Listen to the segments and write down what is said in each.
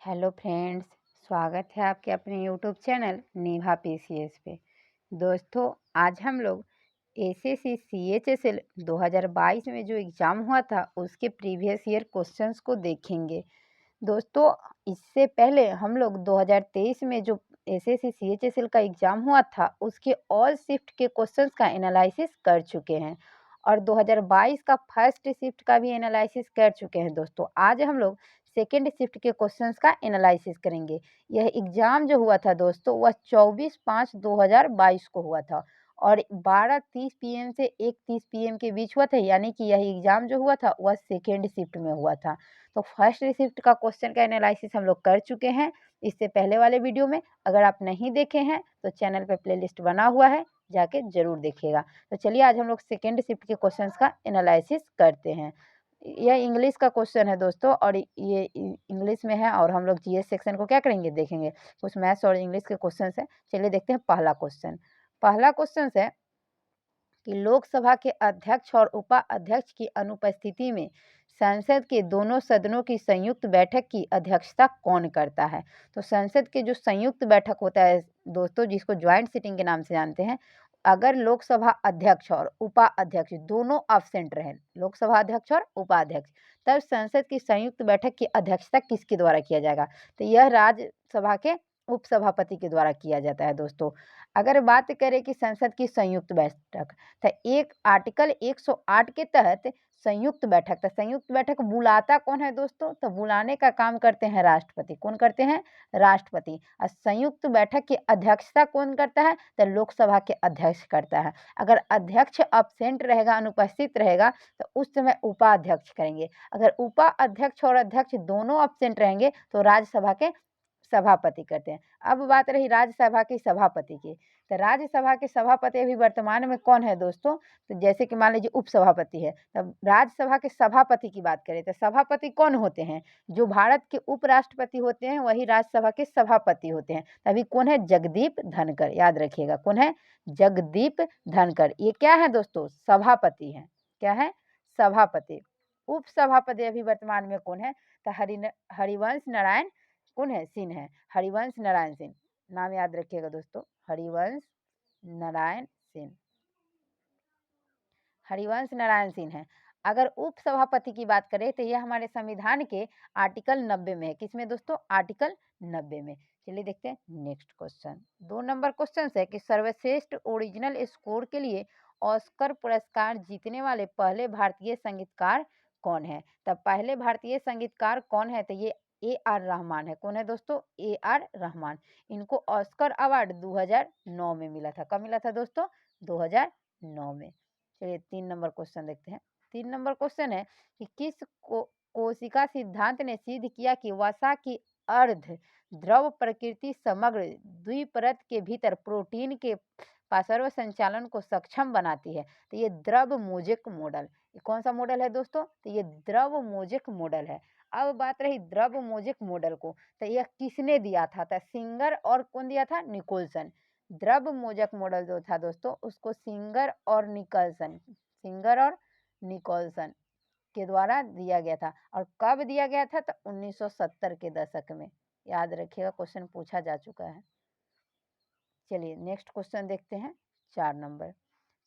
Hello friends, स्वागत है आपके अपने यूट्यूब चैनल नेहा पीसीएस पे। दोस्तों, आज हम लोग एसएससी सीएचएसएल 2022 में जो एग्ज़ाम हुआ था उसके प्रीवियस ईयर क्वेश्चंस को देखेंगे। दोस्तों, इससे पहले हम लोग 2023 में जो एसएससी सीएचएसएल का एग्ज़ाम हुआ था उसके ऑल शिफ्ट के क्वेश्चंस का एनालिसिस कर चुके हैं और 2022 का फर्स्ट शिफ्ट का भी एनालिसिस कर चुके हैं। दोस्तों, आज हम लोग सेकेंड शिफ्ट के क्वेश्चंस का एनालिसिस करेंगे। यह एग्ज़ाम जो हुआ था दोस्तों वह 24/5/2022 को हुआ था और 12:30 पीएम से 1:30 पीएम के बीच हुआ था, यानी कि यह एग्ज़ाम जो हुआ था वह सेकेंड शिफ्ट में हुआ था। तो फर्स्ट शिफ्ट का क्वेश्चन का एनालिसिस हम लोग कर चुके हैं इससे पहले वाले वीडियो में। अगर आप नहीं देखे हैं तो चैनल पे प्लेलिस्ट बना हुआ है, जाके ज़रूर देखिएगा। तो चलिए आज हम लोग सेकेंड शिफ्ट के क्वेश्चंस का एनालिसिस करते हैं। यह इंग्लिश का क्वेश्चन है दोस्तों और ये इंग्लिश में है और हम लोग जीएस सेक्शन को क्या करेंगे, देखेंगे। कुछ मैथ्स और इंग्लिश के क्वेश्चंस हैं। चलिए देखते हैं पहला क्वेश्चन। पहला क्वेश्चन है कि लोकसभा के अध्यक्ष और उपाध्यक्ष की अनुपस्थिति में संसद के दोनों सदनों की संयुक्त बैठक की अध्यक्षता कौन करता है। तो संसद के जो संयुक्त बैठक होता है दोस्तों, जिसको ज्वाइंट सिटिंग के नाम से जानते हैं, अगर लोकसभा अध्यक्ष और उपाध्यक्ष दोनों एब्सेंट रहे, लोकसभा अध्यक्ष और उपाध्यक्ष, तब संसद की संयुक्त बैठक की अध्यक्षता किसके द्वारा किया जाएगा। तो यह राज्यसभा के उपसभापति के द्वारा किया जाता है। दोस्तों, अगर बात करें कि संसद की संयुक्त बैठक, तो एक आर्टिकल 108 के तहत संयुक्त बैठक, तो संयुक्त बैठक बुलाता कौन है दोस्तों, तो बुलाने का काम करते हैं राष्ट्रपति। कौन करते हैं? राष्ट्रपति। और संयुक्त बैठक की अध्यक्षता कौन करता है, तो लोकसभा के अध्यक्ष करता है। अगर अध्यक्ष अब्सेंट रहेगा, अनुपस्थित रहेगा, तो उस समय उपाध्यक्ष करेंगे। अगर उपाध्यक्ष और अध्यक्ष दोनों अब्सेंट रहेंगे तो राज्यसभा के सभापति करते हैं। अब बात रही राज्यसभा के सभापति की, तो राज्यसभा के सभापति अभी वर्तमान में कौन है दोस्तों, तो जैसे कि मान लीजिए उपसभापति है, तब राज्यसभा के सभापति की बात करें तो सभापति कौन होते हैं, जो भारत के उपराष्ट्रपति होते हैं वही राज्यसभा के सभापति होते हैं। तभी कौन है? जगदीप धनखड़। याद रखिएगा, कौन है? जगदीप धनखड़। ये क्या है दोस्तों? सभापति है। क्या है? सभापति। उपसभापति अभी वर्तमान में कौन है, तो हरिवंश नारायण कौन है? सिंह है। हरिवंश नारायण सिंह, नाम याद रखिएगा दोस्तों, हरिवंश नारायण सिंह। हरिवंश नारायण सिंह है। अगर उपसभापति की बात करें तो यह हमारे संविधान के आर्टिकल 90 में है। किसमें दोस्तों? आर्टिकल 90 में। चलिए देखते हैं नेक्स्ट क्वेश्चन। 2 नंबर क्वेश्चन है कि सर्वश्रेष्ठ ओरिजिनल स्कोर के लिए ऑस्कर पुरस्कार जीतने वाले पहले भारतीय संगीतकार कौन है। तब पहले भारतीय संगीतकार कौन है, तो ये ए आर रहमान है। कौन है दोस्तों? A R Rahman. इनको ऑस्कर अवार्ड 2009 में मिला था। कब मिला था दोस्तों? 2009 में। चलिए 3 नंबर क्वेश्चन देखते हैं। 3 नंबर क्वेश्चन है कि किस कोशिका सिद्धांत ने सिद्ध किया कि वसा की अर्ध द्रव प्रकृति समग्र द्विपरत के भीतर प्रोटीन के पार्श्व संचालन को सक्षम बनाती है। तो ये द्रव मोजेक मॉडल, ये कौन सा मॉडल है दोस्तों, तो ये द्रव मोजेक मॉडल है। अब बात रही द्रव मोजेक मॉडल को, तो यह किसने दिया था, तो सिंगर और कौन दिया था? निकोलसन। द्रव मोजेक मॉडल जो था दोस्तों उसको सिंगर और निकोलसन के द्वारा दिया गया था। और कब दिया गया था, तो 1970 के दशक में। याद रखिएगा, क्वेश्चन पूछा जा चुका है। चलिए नेक्स्ट क्वेश्चन देखते हैं। 4 नंबर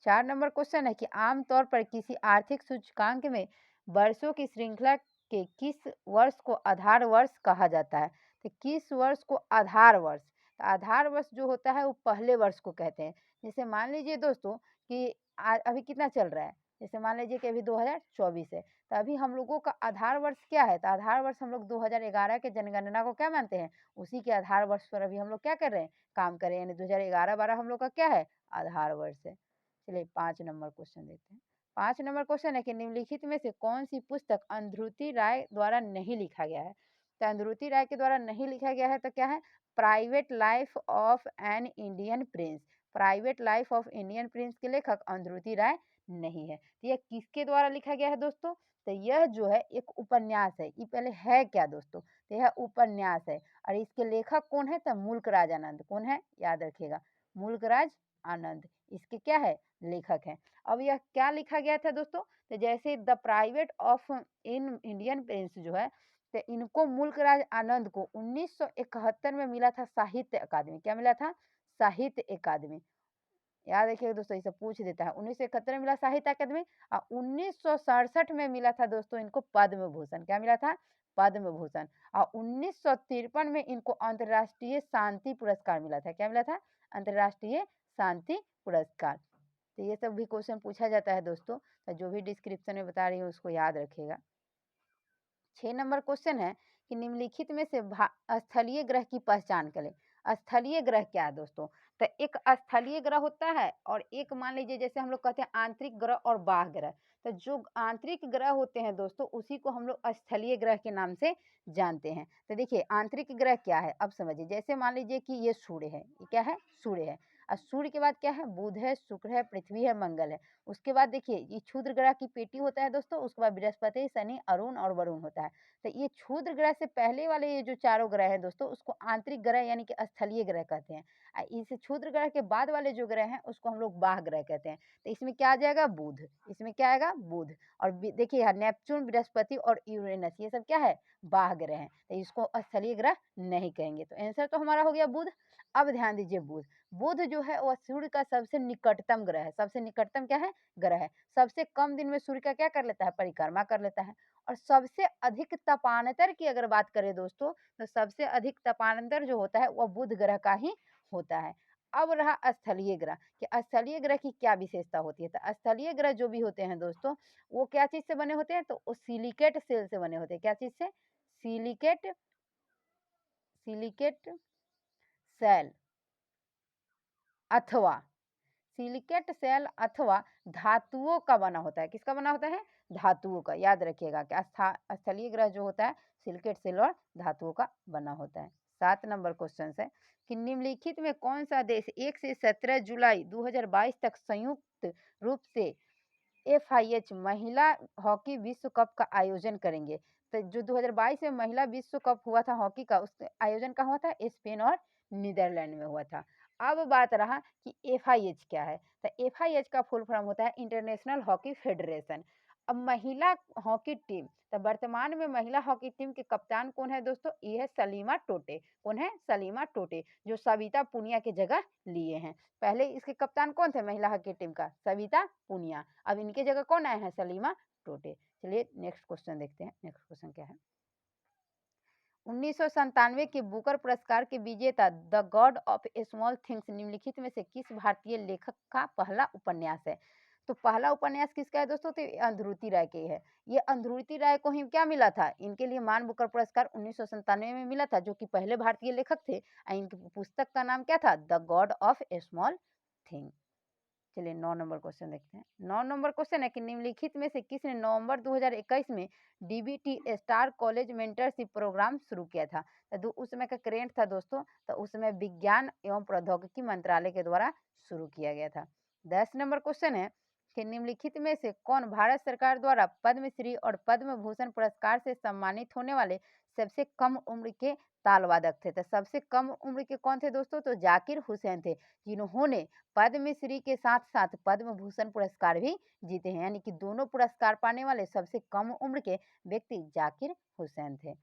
4 नंबर क्वेश्चन है कि आमतौर पर किसी आर्थिक सूचकांक में वर्षों की श्रृंखला के किस वर्ष को आधार वर्ष कहा जाता है। तो किस वर्ष को आधार वर्ष, तो आधार वर्ष जो होता है वो पहले वर्ष को कहते हैं। जैसे मान लीजिए दोस्तों कि अभी कितना चल रहा है, जैसे मान लीजिए कि अभी 2024 है, तो अभी हम लोगों का आधार वर्ष क्या है, तो आधार वर्ष हम लोग 2011 के जनगणना को क्या मानते हैं, उसी के आधार वर्ष पर अभी हम लोग क्या कर रहे हैं, काम कर रहे हैं। यानी 2011-12 हम लोग का क्या है, आधार वर्ष है। चलिए 5 नंबर क्वेश्चन देखते हैं। 5 नंबर क्वेश्चन है कि निम्नलिखित में से कौन सी पुस्तक अंधरुति राय द्वारा नहीं लिखा गया है। तो अंधरुति राय के द्वारा नहीं लिखा गया है तो क्या है, private life of an Indian Prince. Private life of Indian Prince के लेखक अंधरुति राय नहीं है। तो यह किसके द्वारा लिखा गया है दोस्तों, तो यह जो है एक उपन्यास है। ये पहले है क्या दोस्तों, तो यह उपन्यास है और इसके लेखक कौन है, तो मुल्कराज आनंद। कौन है, याद रखिएगा, मुल्कराज आनंद इसके क्या है, लेखक हैं। अब यह क्या लिखा गया था दोस्तों, तो जैसे the private of in Indian Prince जो है, तो इनको मुल्क राज आनंद को 1971 में मिला था साहित्य अकादमी। क्या मिला था? साहित्य अकादमी। याद रखिएगा दोस्तों, इसे पूछ देता है। 1971 में मिला साहित्य अकादमी और 1967 में मिला था दोस्तों इनको पद्म भूषण। क्या मिला था? पद्म भूषण। और 1953 में इनको अंतर्राष्ट्रीय शांति पुरस्कार मिला था। क्या मिला था? अंतर्राष्ट्रीय शांति पुरस्कार। तो ये सब भी क्वेश्चन पूछा जाता है दोस्तों, तो जो भी डिस्क्रिप्शन में बता रही हूँ उसको याद रखिएगा। 6 नंबर क्वेश्चन है कि निम्नलिखित में से स्थलीय ग्रह की पहचान करें। स्थलीय ग्रह क्या है दोस्तों? तो एक स्थलीय ग्रह होता है और एक मान लीजिए जैसे हम लोग कहते हैं आंतरिक ग्रह और बाह्य ग्रह। तो जो आंतरिक ग्रह होते हैं दोस्तों उसी को हम लोग स्थलीय ग्रह के नाम से जानते हैं। तो देखिए आंतरिक ग्रह क्या है अब समझिए। जैसे मान लीजिए कि ये सूर्य है। ये क्या है? सूर्य है। और सूर्य के बाद क्या है? बुध है, शुक्र है, पृथ्वी है, मंगल है। उसके बाद देखिए ये क्षुद्र ग्रह की पेटी होता है दोस्तों। उसके बाद बृहस्पति, शनि, अरुण और वरुण होता है। तो ये क्षुद्र ग्रह से पहले वाले ये जो चारों ग्रह हैं दोस्तों उसको आंतरिक ग्रह यानी कि स्थलीय ग्रह कहते हैं। इस क्षुद्र ग्रह के बाद वाले जो ग्रह हैं उसको हम लोग बाह्य ग्रह कहते हैं। तो इसमें क्या आ जाएगा? बुध। इसमें क्या आएगा? बुध। और देखिए यहाँ नेपच्यून, बृहस्पति और यूरेनस ये सब क्या है? बाह्य ग्रह हैं। तो इसको स्थलीय ग्रह नहीं कहेंगे। तो आंसर तो हमारा हो गया बुध। अब ध्यान दीजिए बुध। बुध जो है वह सूर्य का सबसे निकटतम ग्रह है। सबसे निकटतम क्या है? ग्रह है। सबसे कम दिन में सूर्य का क्या कर लेता है? परिक्रमा कर लेता है। और सबसे अधिक तपांतर की अगर बात करें दोस्तों तो सबसे अधिक तपांतर जो होता है वह बुध ग्रह का ही होता है। अब रहा स्थलीय ग्रह कि स्थलीय ग्रह की क्या विशेषता होती है। तो स्थलीय ग्रह जो भी होते हैं दोस्तों वो क्या चीज से बने होते हैं? तो वो सिलिकेट सेल से बने होते हैं। क्या चीज से? सिलिकेट सिलिकेट सेल अथवा सिलिकेट सेल अथवा धातुओं का बना होता है। किसका बना होता है? धातुओं का। याद रखिएगा कि स्थलीय ग्रह जो होता है सिलिकेट सेल और धातुओं का बना होता है। 7 नंबर क्वेश्चन है कि निम्नलिखित में कौन सा देश 1 से 17 जुलाई 2022 तक संयुक्त रूप से FIH महिला हॉकी विश्व कप का आयोजन करेंगे। तो जो 2022 में महिला विश्व कप हुआ था हॉकी का, उसका आयोजन कहाँ हुआ था? स्पेन और नीदरलैंड में हुआ था। अब बात रहा कि FIH क्या है। तो FIH का फुल फॉर्म होता है इंटरनेशनल हॉकी फेडरेशन। अब महिला हॉकी टीम, तो वर्तमान में महिला हॉकी टीम के कप्तान कौन है दोस्तों? ये है सलीमा टोटे। कौन है? सलीमा टोटे, जो सविता पुनिया की जगह लिए हैं। पहले इसके कप्तान कौन थे महिला हॉकी टीम का? सविता पुनिया। अब इनके जगह कौन आए हैं? सलीमा टोटे। चलिए नेक्स्ट क्वेश्चन देखते हैं। नेक्स्ट क्वेश्चन क्या है? 1997 के बुकर पुरस्कार के विजेता the God of small things निम्नलिखित में से किस भारतीय लेखक का पहला उपन्यास है? तो पहला उपन्यास किसका है दोस्तों? तो ये अंध्रुति राय के है। ये अंध्रुति राय को ही क्या मिला था? इनके लिए मान बुकर पुरस्कार 1997 में मिला था, जो कि पहले भारतीय लेखक थे। इनकी पुस्तक का नाम क्या था? The God of small thing. चलिए 9 नंबर क्वेश्चन देखते हैं। 9 नंबर क्वेश्चन है कि निम्नलिखित में से किसने नवंबर 2021 में DBT star college mentorship programme शुरू किया था? तो उस समय का करेंट था दोस्तों, तो उस समय विज्ञान एवं प्रौद्योगिकी मंत्रालय के द्वारा शुरू किया गया था। 10 नंबर क्वेश्चन है कि निम्नलिखित में से कौन भारत सरकार द्वारा पद्मश्री और पद्म भूषण पुरस्कार से सम्मानित होने वाले सबसे कम उम्र के ताल वादक थे? तो सबसे कम उम्र के कौन थे दोस्तों? तो जाकिर हुसैन थे, जिन्होंने पद्मश्री के साथ साथ पद्म भूषण पुरस्कार भी जीते हैं। यानी कि दोनों पुरस्कार पाने वाले सबसे कम उम्र के व्यक्ति जाकिर हुसैन थे।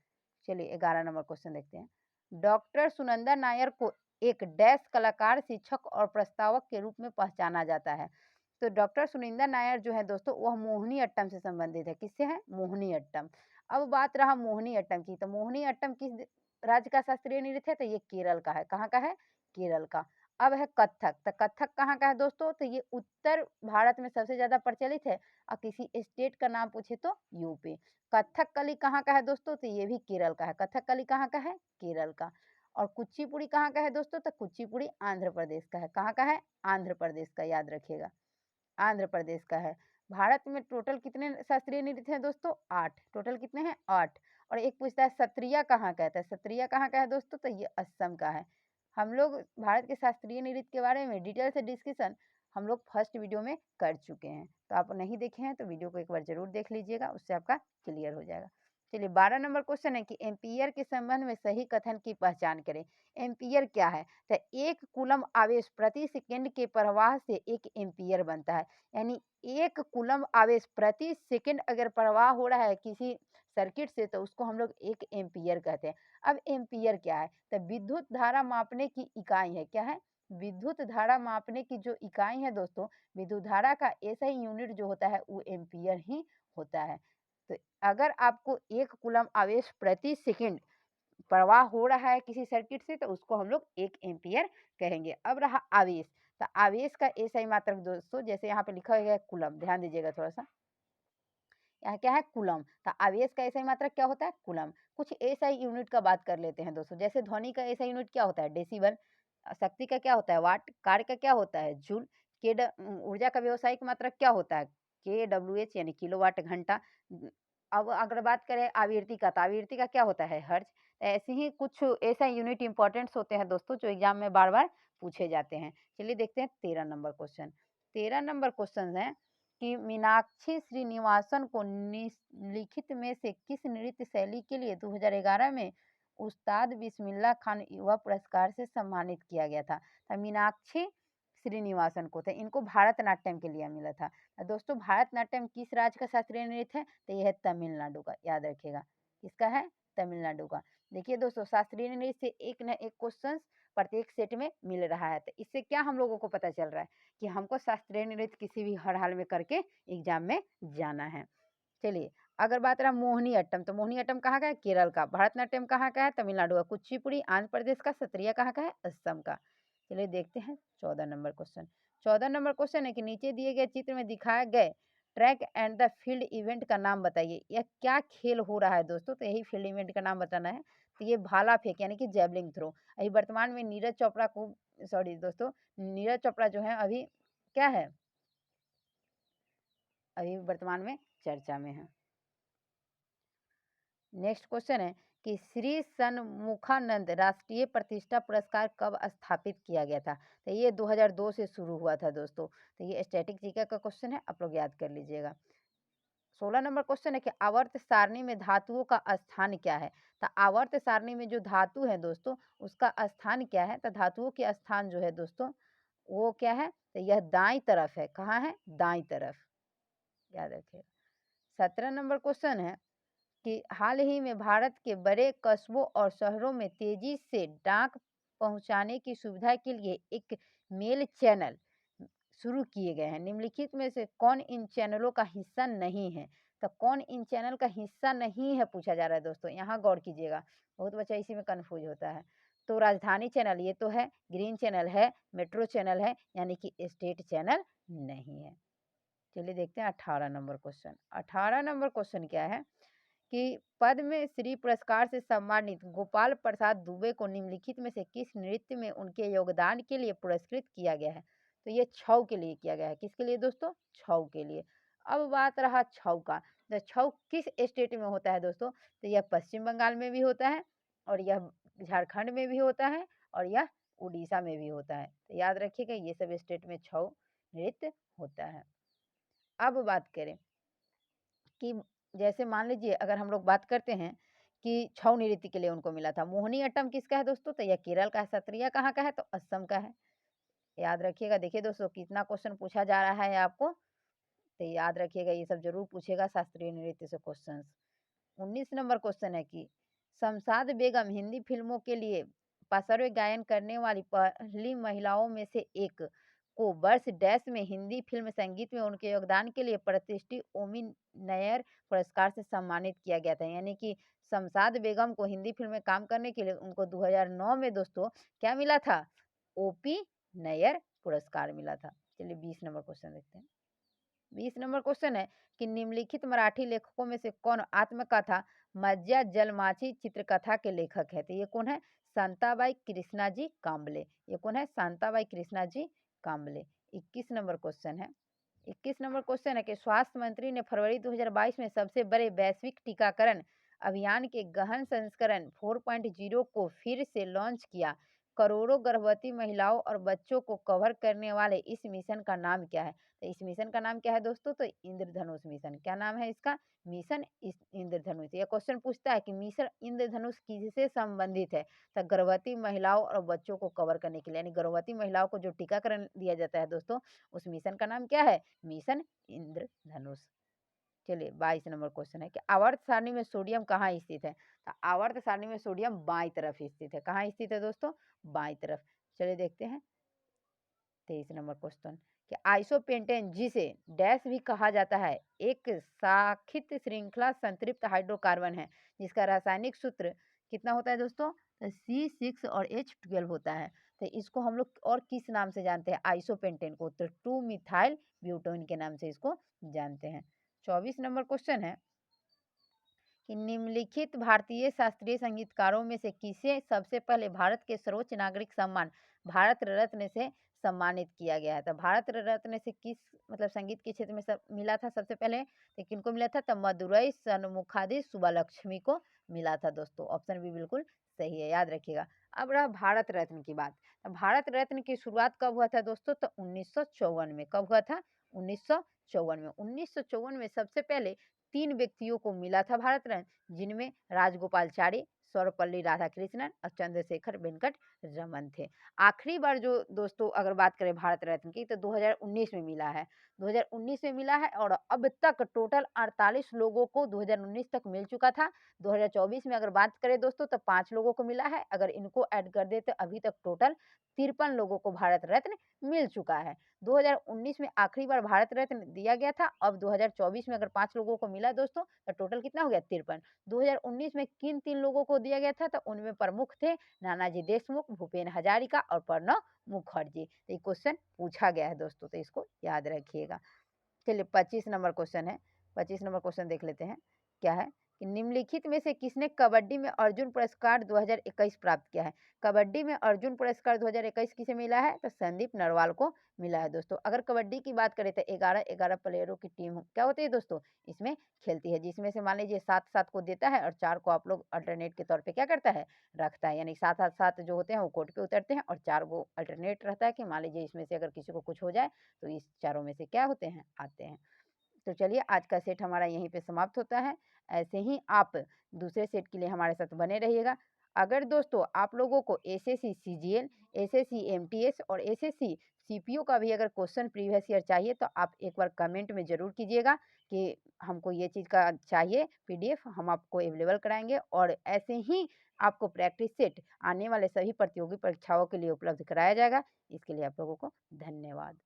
चलिए 11 नंबर क्वेश्चन देखते हैं। डॉक्टर सुनंदा नायर को एक डैश कलाकार, शिक्षक और प्रस्तावक के रूप में पहचाना जाता है। तो डॉक्टर सुनिंदा नायर जो है दोस्तों वह मोहिनी अट्टम से संबंधित है। किससे है? मोहिनी अट्टम। अब बात रहा मोहिनी अट्टम की, तो मोहिनी अट्टम किस राज्य का शास्त्रीय नृत्य है? तो ये केरल का है। कहाँ का है? केरल का। अब है कथक। तो कथक कहाँ का है दोस्तों? तो ये उत्तर भारत में सबसे ज्यादा प्रचलित है। और किसी स्टेट का नाम पूछे तो यूपी। कथकली कहाँ का है दोस्तों? तो ये भी केरल का है। कथकली कहाँ का है? केरल का। और कुचिपुड़ी कहाँ का है दोस्तों? तो कुचिपुड़ी आंध्र प्रदेश का है। कहाँ का है? आंध्र प्रदेश का, याद रखिएगा, आंध्र प्रदेश का है। भारत में टोटल कितने शास्त्रीय नृत्य हैं दोस्तों? 8। टोटल कितने हैं? 8। और एक पूछता है सत्रिया कहाँ का है? तो सत्रिया कहाँ का है दोस्तों? तो ये असम का है। हम लोग भारत के शास्त्रीय नृत्य के बारे में डिटेल से डिस्कशन हम लोग फर्स्ट वीडियो में कर चुके हैं। तो आप नहीं देखे हैं तो वीडियो को एक बार जरूर देख लीजिएगा, उससे आपका क्लियर हो जाएगा। चलिए 12 नंबर क्वेश्चन है कि एम्पियर के संबंध में सही कथन की पहचान करें। एम्पियर क्या है? तो एक कूलम आवेश प्रति सेकंड के प्रवाह से एक एम्पियर बनता है। यानी एक कूलम आवेश प्रति सेकंड अगर प्रवाह हो रहा है किसी सर्किट से तो उसको हम लोग 1 एम्पीयर कहते हैं। अब एम्पीयर क्या है? तो विद्युत धारा मापने की इकाई है। क्या है? विद्युत धारा मापने की जो इकाई है दोस्तों, विद्युत धारा का एसआई यूनिट जो होता है वो एम्पीयर ही होता है। तो अगर आपको 1 कूलम्ब आवेश प्रति सेकंड प्रवाह हो रहा है किसी सर्किट से तो उसको हम लोग 1 एम्पीयर कहेंगे। अब रहा आवेश, तो आवेश का एसआई मात्रक दोस्तों जैसे यहाँ पे लिखा गया है कूलम्ब, ध्यान दीजिएगा थोड़ा-सा। यहाँ क्या है? कूलम्ब। तो आवेश का एसआई मात्रक क्या होता है? कूलम्ब। कुछ एसआई यूनिट का बात कर लेते हैं दोस्तों, जैसे ध्वनि का एसआई यूनिट क्या होता है? डेसिबल। शक्ति का क्या होता है? वाट। कार्य का क्या होता है? जूल। ऊर्जा का व्यावसायिक मात्रक क्या होता है? केडब्ल्यूएच यानी किलोवाट घंटा। अब अगर बात करें आवृत्ति का, तो आवृत्ति का क्या होता है? हर्ट्ज। ऐसे ही कुछ एसआई यूनिट इंपॉर्टेंट्स होते हैं दोस्तों जो एग्जाम में बार-बार पूछे जाते हैं। चलिए देखते हैं 13 नंबर क्वेश्चन। 13 नंबर क्वेश्चन है कि मीनाक्षी श्रीनिवासन को निम्नलिखित में से किस नृत्य शैली के लिए 2011 में उस्ताद बिस्मिल्लाह खान युवा पुरस्कार से सम्मानित किया गया था? तो मीनाक्षी श्रीनिवासन को, तो इनको भारतनाट्यम के लिए मिला था। दोस्तों भारतनाट्यम किस राज्य का शास्त्रीय नृत्य है? तो यह है तमिलनाडु का, याद रखिएगा। किसका है? तमिलनाडु का। देखिए दोस्तों शास्त्रीय नृत्य से एक न एक क्वेश्चन प्रत्येक सेट में मिल रहा है, तो इससे क्या हम लोगों को पता चल रहा है कि हमको शास्त्रीय नृत्य किसी भी हर हाल में करके एग्जाम में जाना है। चलिए, अगर बात रहा मोहिनी अट्टम, तो मोहिनी अट्टम कहाँ का है? केरल का। भरतनाट्यम कहाँ का है? तमिलनाडु का। कुचिपुड़ी आंध्र प्रदेश का। सत्रिया कहाँ का है? असम का। चलिए देखते हैं 14 नंबर क्वेश्चन। 14 नंबर क्वेश्चन है कि नीचे दिए गए चित्र में दिखाए गए track and the field event का नाम बताइए। यह क्या खेल हो रहा है दोस्तों? तो यही फील्ड इवेंट का नाम बताना है। तो ये भाला फेंक यानी कि जैवलिन थ्रो। अभी वर्तमान में नीरज चोपड़ा को, सॉरी दोस्तों, नीरज चोपड़ा जो है अभी क्या है? अभी वर्तमान में चर्चा में है। नेक्स्ट क्वेश्चन है कि श्री सन्मुखानंद राष्ट्रीय प्रतिष्ठा पुरस्कार कब स्थापित किया गया था? तो ये 2002 से शुरू हुआ था दोस्तों। तो ये स्टैटिक जीके का क्वेश्चन है, आप लोग याद कर लीजिएगा। 16 नंबर क्वेश्चन है कि आवर्त सारणी में धातुओं का स्थान क्या है? तो आवर्त सारणी में जो धातु है दोस्तों उसका स्थान क्या है? तो धातुओं के स्थान जो है दोस्तों वो क्या है? तो यह दाई तरफ है। कहाँ है? दाई तरफ, याद रखिएगा। 17 नंबर क्वेश्चन है कि हाल ही में भारत के बड़े कस्बों और शहरों में तेजी से डाक पहुंचाने की सुविधा के लिए एक मेल चैनल शुरू किए गए हैं। निम्नलिखित में से कौन इन चैनलों का हिस्सा नहीं है? तो कौन इन चैनल का हिस्सा नहीं है पूछा जा रहा है दोस्तों, यहाँ गौर कीजिएगा। बहुत बच्चा इसी में कंफ्यूज होता है। तो राजधानी चैनल ये तो है, ग्रीन चैनल है, मेट्रो चैनल है, यानी कि स्टेट चैनल नहीं है। चलिए देखते हैं 18 नंबर क्वेश्चन। 18 नंबर क्वेश्चन क्या है कि पद्म श्री पुरस्कार से सम्मानित गोपाल प्रसाद दुबे को निम्नलिखित में से किस नृत्य में उनके योगदान के लिए पुरस्कृत किया गया है? तो ये छऊ के लिए किया गया है। किसके लिए दोस्तों? छऊ के लिए। अब बात रहा छऊ का, तो छऊ किस स्टेट में होता है दोस्तों? तो यह पश्चिम बंगाल में भी होता है और यह झारखंड में भी होता है और यह उड़ीसा में भी होता है। तो याद रखिएगा ये सब स्टेट में छऊ नृत्य होता है। अब बात करें कि जैसे मान लीजिए अगर हम लोग बात करते हैं कि छऊ नृत्य के लिए उनको मिला था। मोहिनी अट्टम किसका है दोस्तों? तो यह केरल का है। सत्रिया कहाँ का है? तो असम का है। याद रखिएगा। देखिए दोस्तों कितना क्वेश्चन पूछा जा रहा है आपको, तो याद रखिएगा ये सब जरूर पूछेगा शास्त्रीय नृत्य से क्वेश्चन। 19 नंबर क्वेश्चन है कि शमशाद बेगम हिंदी फिल्मों के लिए पार्श्व गायन करने वाली पहली महिलाओं में से एक को वर्ष डैश में हिंदी फिल्म संगीत में उनके योगदान के लिए प्रतिष्ठित ओमी नैयर पुरस्कार से सम्मानित किया गया था। यानी कि शमशाद बेगम को हिंदी फिल्म में काम करने के लिए उनको 2009 में दोस्तों क्या मिला था? ओपी नैयर पुरस्कार मिला था। चलिए 20 नंबर क्वेश्चन देखते हैं। 20 नंबर क्वेश्चन है कि निम्नलिखित मराठी लेखकों में से कौन आत्मकथा मज्जा जलमाची चित्रकथा के लेखक है? तो ये कौन है? शांताबाई कृष्णाजी कांबले। ये कौन है? शांताबाई कृष्णाजी कांबले। 21 नंबर क्वेश्चन है। 21 नंबर क्वेश्चन है कि स्वास्थ्य मंत्री ने फरवरी 2022 में सबसे बड़े वैश्विक टीकाकरण अभियान के गहन संस्करण 4.0 को फिर से लॉन्च किया। करोड़ों गर्भवती महिलाओं और बच्चों को कवर करने वाले इस मिशन का नाम क्या है? तो इस मिशन का नाम क्या है दोस्तों? तो इंद्रधनुष मिशन। क्या नाम है इसका? मिशन इंद्रधनुष। यह क्वेश्चन पूछता है कि मिशन इंद्रधनुष किससे संबंधित है? तो गर्भवती महिलाओं और बच्चों को कवर करने के लिए, यानी गर्भवती महिलाओं को जो टीकाकरण दिया जाता है दोस्तों, उस मिशन का नाम क्या है? मिशन इंद्रधनुष। चलिए 22 नंबर क्वेश्चन है कि आवर्त सारणी में सोडियम कहाँ स्थित है? तो आवर्त सारणी में सोडियम बाईं तरफ स्थित है। कहाँ स्थित है दोस्तों? बाईं तरफ। चलिए देखते हैं 23 नंबर क्वेश्चन कि आइसोपेंटेन जिसे डैश भी कहा जाता है एक शाखित श्रृंखला संतृप्त हाइड्रोकार्बन है जिसका रासायनिक सूत्र कितना होता है दोस्तों? तो C6 और H12 होता है। तो इसको हम लोग और किस नाम से जानते हैं आइसोपेंटेन को? तो 2 मिथाइल ब्यूटोन के नाम से इसको जानते हैं। 24 नंबर क्वेश्चन है कि निम्नलिखित भारतीय शास्त्रीय संगीतकारों में से किसे सबसे पहले भारत के सर्वोच्च नागरिक सम्मान भारत रत्न से सम्मानित किया गया है? तो भारत रत्न से किस मतलब संगीत के क्षेत्र में सब मिला था सबसे पहले? तो किनको मिला था? तो मदुरई सनमुखादी सुब्बालक्ष्मी को मिला था दोस्तों। ऑप्शन बी बिल्कुल सही है, याद रखिएगा। अब रहा भारत रत्न की बात। तो भारत रत्न की शुरुआत कब हुआ था दोस्तों? तो 1954 में। कब हुआ था? 1954 में। 1954 में सबसे पहले 3 व्यक्तियों को मिला था भारत रत्न, जिनमें राजगोपालाचारी, सर्वपल्ली राधाकृष्णन और चंद्रशेखर वेंकट रमन थे। आखिरी बार जो दोस्तों अगर बात करें भारत रत्न की तो 2019 में मिला है। 2019 में मिला है और अब तक टोटल 48 लोगों को 2019 तक मिल चुका था। 2024 में अगर बात करें दोस्तों तो 5 लोगों को मिला है। अगर इनको ऐड कर दें तो अभी तक टोटल 53 लोगों को भारत रत्न मिल चुका है। 2019 में आखिरी बार भारत रत्न दिया गया था। अब 2024 में अगर 5 लोगों को मिला दोस्तों तो टोटल कितना हो गया? 53। 2019 में किन 3 लोगों को दिया गया था? तो उनमें प्रमुख थे नानाजी देशमुख, भूपेन हजारिका और प्रणब मुखर्जी। तो ये क्वेश्चन पूछा गया है दोस्तों, तो इसको याद रखिएगा। चलिए 25 नंबर क्वेश्चन है। 25 नंबर क्वेश्चन देख लेते हैं। क्या है कि निम्नलिखित में से किसने कबड्डी में अर्जुन पुरस्कार 2021 प्राप्त किया है? कबड्डी में अर्जुन पुरस्कार 2021 किसे मिला है? तो संदीप नरवाल को मिला है दोस्तों। अगर कबड्डी की बात करें तो 11-11 प्लेयरों की टीम क्या होती है दोस्तों? इसमें खेलती है, जिसमें से मान लीजिए 7-7 को देता है और 4 को आप लोग अल्टरनेट के तौर पे क्या करता है? रखता है। यानी 7-7 जो होते हैं वो कोर्ट पे उतरते हैं और 4 वो अल्टरनेट रहता है कि मान लीजिए इसमें से अगर किसी को कुछ हो जाए तो इस चारों में से क्या होते हैं? आते हैं। तो चलिए आज का सेट हमारा यहीं पे समाप्त होता है। ऐसे ही आप दूसरे सेट के लिए हमारे साथ बने रहिएगा। अगर दोस्तों आप लोगों को एसएससी सीजीएल, एसएससी एमटीएस और एसएससी सीपीओ का भी अगर क्वेश्चन प्रीवियस ईयर चाहिए तो आप एक बार कमेंट में ज़रूर कीजिएगा कि हमको ये चीज़ का चाहिए पीडीएफ, हम आपको अवेलेबल कराएँगे और ऐसे ही आपको प्रैक्टिस सेट आने वाले सभी प्रतियोगी परीक्षाओं के लिए उपलब्ध कराया जाएगा। इसके लिए आप लोगों को धन्यवाद।